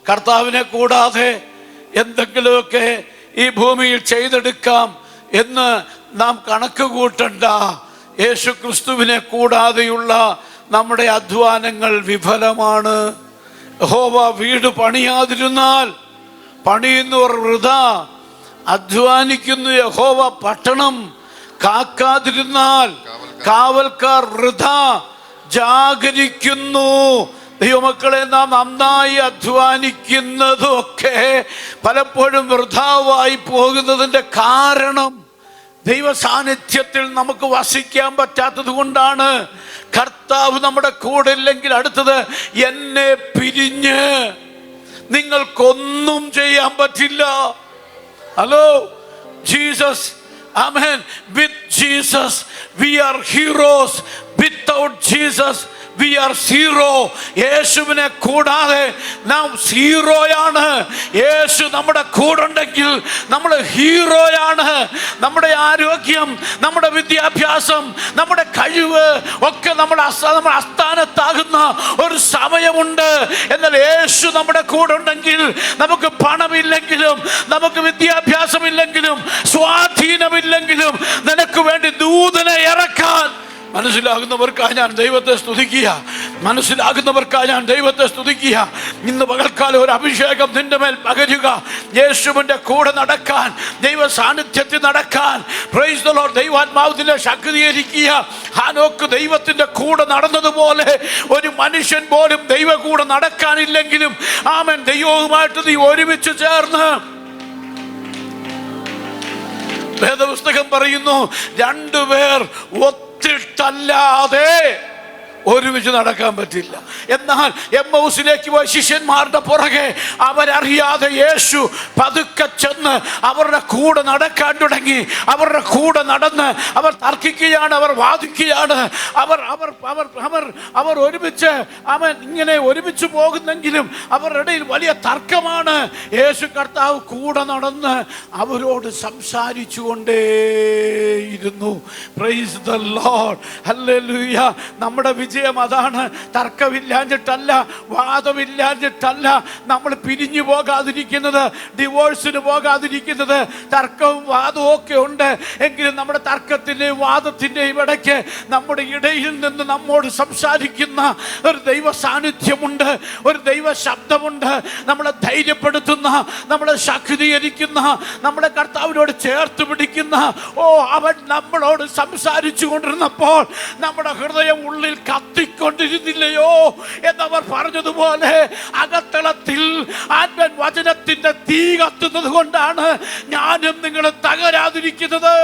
കർത്താവിനെ കൂടാതെ എന്തെങ്കിലുമൊക്കെ ഈ ഭൂമിയിൽ ചെയ്തെടുക്കാം എന്ന് നാം കണക്ക് കൂട്ടണ്ട. യേശു ക്രിസ്തുവിനെ കൂടാതെയുള്ള നമ്മുടെ അധ്വാനങ്ങൾ വിഫലമാണ്. യഹോവ വീട് പണിയാതിരുന്നാൽ പണിയുന്നവർ വൃഥാ, അധ്വാനിക്കുന്നു. യഹോവ പട്ടണം കാക്കാതിരുന്നാൽ കാവൽക്കാർ വൃഥാ ജാഗരിക്കുന്നു. ദൈവമക്കളെ, നാം നന്നായി അധ്വാനിക്കുന്നതൊക്കെ പലപ്പോഴും വൃഥാവായി പോകുന്നതിൻ്റെ കാരണം ദൈവ സാന്നിധ്യത്തിൽ നമുക്ക് വസിക്കാൻ പറ്റാത്തത് കൊണ്ടാണ്. കർത്താവ് നമ്മുടെ കൂടെ ഇല്ലെങ്കിൽ അടുത്തത് എന്നെ പിരിഞ്ഞ് നിങ്ങൾക്കൊന്നും ചെയ്യാൻ പറ്റില്ല. Hello, Jesus, amen. With Jesus we R heroes, without Jesus we are zero. യേശുവിനെ കൂടാതെ നാം സീറോയാണ്. യേശു നമ്മുടെ കൂടെ ഉണ്ടെങ്കിൽ നമ്മൾ ഹീറോയാണ്. നമ്മുടെ ആരോഗ്യം, നമ്മുടെ വിദ്യാഭ്യാസം, നമ്മുടെ കഴിവ് ഒക്കെ നമ്മൾ അസ്ഥാനത്താകുന്ന ഒരു സമയമുണ്ട്. എന്നാൽ യേശു നമ്മുടെ കൂടെ ഉണ്ടെങ്കിൽ നമുക്ക് പണമില്ലെങ്കിലും, നമുക്ക് വിദ്യാഭ്യാസമില്ലെങ്കിലും, സ്വാധീനമില്ലെങ്കിലും നിനക്ക് വേണ്ടി ദൂതനെ ഇറക്കാൻ മനസ്സിലാകുന്നവർക്കായി ഞാൻ ദൈവത്തെ സ്തുതിക്കുക. മനസ്സിലാകുന്നവർക്കായി ഞാൻ ദൈവത്തെ സ്തുതിക്കുക. ഇന്ന് പകൽക്കാലം ഒരു അഭിഷേകം നിന്റെ മേൽ പകരുക. യേശുവിൻ്റെ കൂടെ നടക്കാൻ, ദൈവ സാന്നിധ്യത്തിൽ നടക്കാൻ. Praise the lord. ദൈവാത്മാവിനെ ശക്തീകരിക്കുക. ഹാനോക്ക് ദൈവത്തിൻ്റെ കൂടെ നടന്നതുപോലെ ഒരു മനുഷ്യൻ പോലും ദൈവ കൂടെ നടക്കാനില്ലെങ്കിലും ആമേൻ, ദൈവവുമായിട്ട് നീ ഒരുമിച്ച് ചേർന്ന്. വേദപുസ്തകം പറയുന്നു, രണ്ടുപേർ ഒത്തിട്ടല്ലാതെ ഒരുമിച്ച് നടക്കാൻ പറ്റില്ല. എന്നാൽ എമ്മൗസിലേക്ക് പോയ ശിഷ്യന്മാരുടെ പുറകെ അവരറിയാതെ യേശു പതുക്കെ ചെന്ന് അവരുടെ കൂടെ നടക്കാൻ തുടങ്ങി. അവരുടെ കൂടെ നടന്ന് അവർ തർക്കിക്കുകയാണ്, അവർ വാദിക്കുകയാണ്, അവർ ഒരുമിച്ച് ഇങ്ങനെ ഒരുമിച്ച് പോകുന്നെങ്കിലും അവരുടെ ഇടയിൽ വലിയ തർക്കമാണ്. യേശു കർത്താവ് കൂടെ നടന്ന് അവരോട് സംസാരിച്ചു കൊണ്ടേയിരുന്നു. Praise the lord, hallelujah. നമ്മുടെ വിജയം അതാണ്. തർക്കമില്ലാഞ്ഞിട്ടല്ല, വാദമില്ലാഞ്ഞിട്ടല്ല നമ്മൾ പിരിഞ്ഞു പോകാതിരിക്കുന്നത്, ഡിവോഴ്സിന് പോകാതിരിക്കുന്നത്. തർക്കവും വാദവും ഒക്കെ ഉണ്ട് എങ്കിലും നമ്മുടെ തർക്കത്തിൻ്റെയും വാദത്തിൻ്റെയും ഇടയ്ക്ക് നമ്മുടെ ഇടയിൽ നിന്ന് നമ്മോട് സംസാരിക്കുന്ന ഒരു ദൈവ സാന്നിധ്യമുണ്ട്, ഒരു ദൈവ ശബ്ദമുണ്ട്. നമ്മളെ ധൈര്യപ്പെടുത്തുന്ന, നമ്മളെ ശക്തീകരിക്കുന്ന, നമ്മളെ കർത്താവിനോട് ചേർത്ത് പിടിക്കുന്ന. അവൻ നമ്മളോട് സംസാരിച്ചു കൊണ്ടിരുന്നപ്പോൾ നമ്മുടെ ഹൃദയം ഉള്ളിൽ കത്തിക്കൊണ്ടിരുന്നില്ലയോ എന്നവർ പറഞ്ഞതുപോലെ അകത്തളത്തിൽ ആത്മൻ വചനത്തിന്റെ തീ കത്തുന്നത് കൊണ്ടാണ് ഞാനും നിങ്ങളും തകരാതിരിക്കുന്നത്.